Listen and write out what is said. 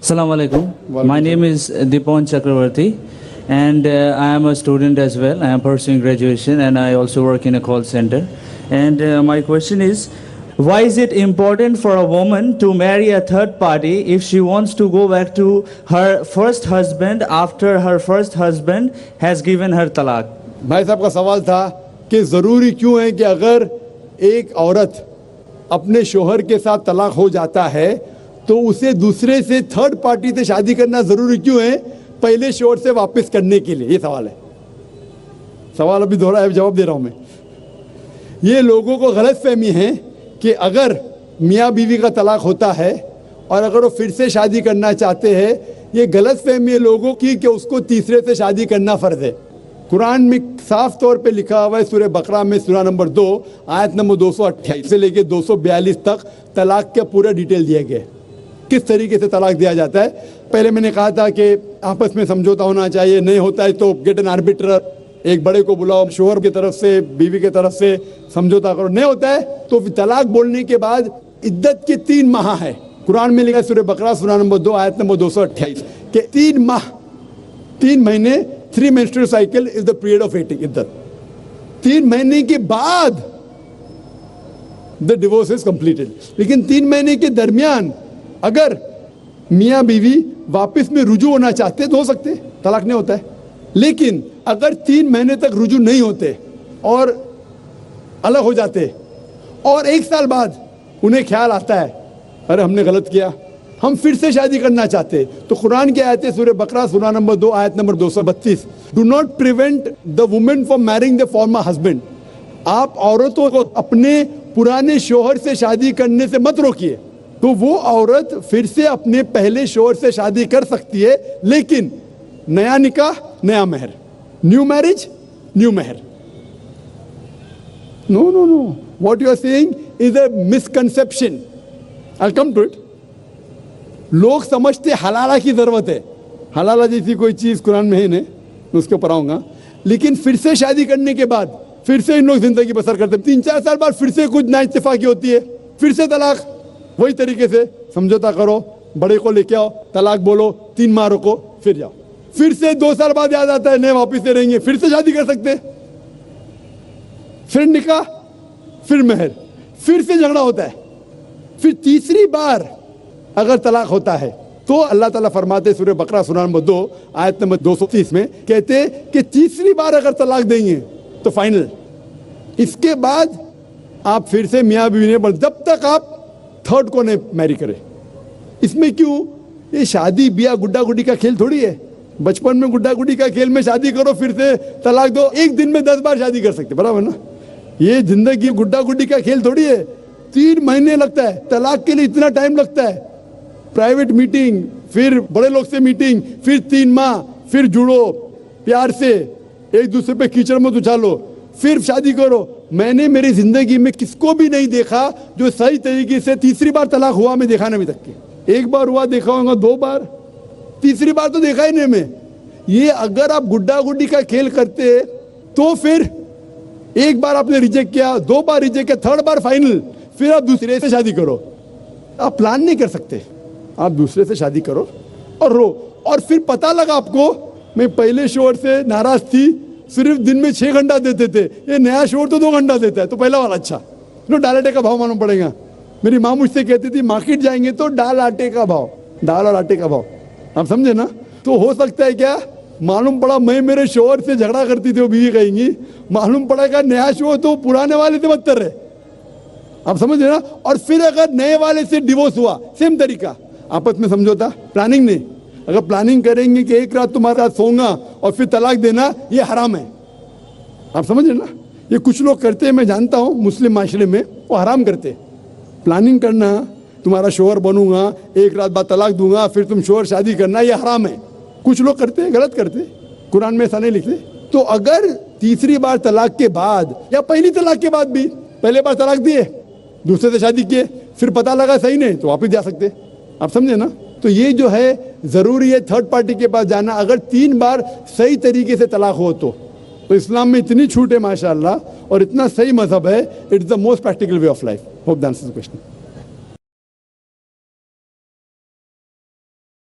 Assalamu alaikum. My name is Dipan Chakravarti and I am a student as well. I am pursuing graduation and I also work in a call center. And my question is, why is it important for a woman to marry a third party if she wants to go back to her first husband after her first husband has given her talaq? भाई साहब का सवाल था कि ज़रूरी क्यों है कि अगर एक औरत अपने शोहर के साथ तलाक हो जाता है तो उसे दूसरे से थर्ड पार्टी से शादी करना ज़रूरी क्यों है पहले शोहर से वापस करने के लिए। ये सवाल है, सवाल अभी दोहरा है, जवाब दे रहा हूँ मैं। ये लोगों को गलतफहमी है कि अगर मियाँ बीवी का तलाक होता है और अगर वो फिर से शादी करना चाहते हैं, ये गलतफहमी है लोगों की कि उसको तीसरे से शादी करना फ़र्ज़ है। कुरान में साफ तौर पे लिखा हुआ है सूरह बकरा में सूरा नंबर 2 आयत नंबर 228 से लेके 242 तक तलाक का पूरा डिटेल दिया गया है, किस तरीके से तलाक दिया जाता है। पहले मैंने कहा था कि आपस में समझौता होना चाहिए, नहीं होता है तो गेट एन आर्बिट्रर, एक बड़े को बुलाओ, शोहर की तरफ से बीवी की तरफ से समझौता करो। नहीं होता है तो तलाक बोलने के बाद इद्दत के 3 माह है। कुरान में लिखा सूरह बकरा सूरा नंबर 2 आयत नंबर 228 के 3 माह, 3 महीने, 3 menstrual cycle is the period of waiting इद्दत। 3 महीने के बाद the divorce is completed। लेकिन 3 महीने के दरमियान अगर मियाँ बीवी वापस में रुजू होना चाहते तो हो सकते, तलाक नहीं होता है। लेकिन अगर 3 महीने तक रुजू नहीं होते और अलग हो जाते और 1 साल बाद उन्हें ख्याल आता है अरे हमने गलत किया, हम फिर से शादी करना चाहते, तो कुरान की आयत है सूरह बकरा सूरा नंबर 2 आयत number 232, do not prevent the women from marrying the former husband. आप औरतों को अपने पुराने शोहर से शादी करने से मत रोकिए। तो वो औरत फिर से अपने पहले शोहर से शादी कर सकती है, लेकिन नया निकाह नया मेहर, new marriage new mehr. No no no, what you are saying is a misconception. I will come to it. लोग समझते हलाला की जरूरत है, हलाला जैसी कोई चीज कुरान में है नहीं, मैं उसके ऊपर आऊंगा। लेकिन फिर से शादी करने के बाद फिर से इन लोग जिंदगी बसर करते हैं, 3-4 साल बाद फिर से कुछ नाइत्तेफाकी होती है, फिर से तलाक। वही तरीके से समझौता करो, बड़े को लेके आओ, तलाक बोलो, 3 माह रुको, फिर जाओ। फिर से 2 साल बाद याद आता है नहीं वापिस से रहेंगे, फिर से शादी कर सकते, फिर निकाह, फिर मेहर, फिर से झगड़ा होता है। फिर तीसरी बार अगर तलाक होता है तो अल्लाह ताला फरमाते सूरह बकरा सूरा नंबर 2 आयत नंबर 230 में कहते कि तीसरी बार अगर तलाक देंगे तो फाइनल। इसके बाद आप फिर से मियाँ बीवी ने बोल, जब तक आप थर्ड को नहीं मैरी करें। इसमें क्यों? ये शादी ब्याह गुड्डा गुड्डी का खेल थोड़ी है। बचपन में गुड्डा गुड्डी का खेल में शादी करो फिर से तलाक दो, एक दिन में 10 बार शादी कर सकते, बराबर ना। ये जिंदगी गुड्डा गुड्डी का खेल थोड़ी है। 3 महीने लगता है तलाक के लिए, इतना टाइम लगता है। प्राइवेट मीटिंग, फिर बड़े लोग से मीटिंग, फिर 3 माह, फिर जुड़ो प्यार से, एक दूसरे पे कीचड़ मत उछालो, फिर शादी करो। मैंने मेरी जिंदगी में किसको भी नहीं देखा जो सही तरीके से तीसरी बार तलाक हुआ, मैं देखा नहीं अभी तक के। 1 बार हुआ देखा होगा, 2 बार, तीसरी बार तो देखा ही नहीं मैं। ये अगर आप गुड्डा गुड्डी का खेल करते तो फिर 1 बार आपने रिजेक्ट किया, 2 बार रिजेक्ट किया, 3rd बार फाइनल, फिर आप दूसरे से शादी करो। आप प्लान नहीं कर सकते, आप दूसरे से शादी करो और रो। और फिर पता लगा आपको मैं पहले शोहर से नाराज थी, सिर्फ दिन में 6 घंटा देते थे, ये नया शोहर तो 2 घंटा देता है, तो पहला वाला अच्छा। नो, दाल आटे का भाव मालूम पड़ेगा। मेरी माँ मुझसे कहती थी मार्केट जाएंगे तो दाल आटे का भाव, दाल और आटे का भाव, आप समझे ना। तो हो सकता है क्या, मालूम पड़ा मैं मेरे शोहर से झगड़ा करती थी, वो बीवी कहेंगी, मालूम पड़ेगा नया शोहर तो पुराने वाले से बदतर रहे, आप समझे ना। और फिर अगर नए वाले से डिवोर्स हुआ, सेम तरीका, आपस में समझौता, प्लानिंग नहीं। अगर प्लानिंग करेंगे कि एक रात तुम्हारे साथ सोऊंगा और फिर तलाक देना, ये हराम है, आप समझ रहे ना। ये कुछ लोग करते हैं, मैं जानता हूँ मुस्लिम माशरे में, वो हराम करते। प्लानिंग करना, तुम्हारा शोहर बनूंगा, एक रात बाद तलाक दूंगा, फिर तुम शोहर शादी करना, ये हराम है। कुछ लोग करते हैं, गलत करते, कुरान में ऐसा नहीं लिखते। तो अगर तीसरी बार तलाक के बाद या पहली तलाक के बाद भी, पहले बार तलाक दिए, दूसरे से शादी किए, फिर पता लगा सही नहीं, तो वापस जा सकते, आप समझे ना। तो ये जो है ज़रूरी है थर्ड पार्टी के पास जाना, अगर 3 बार सही तरीके से तलाक हो तो इस्लाम में इतनी छूट है माशाअल्लाह, और इतना सही मजहब है, it's the most practical way of life. Hope that answers the question.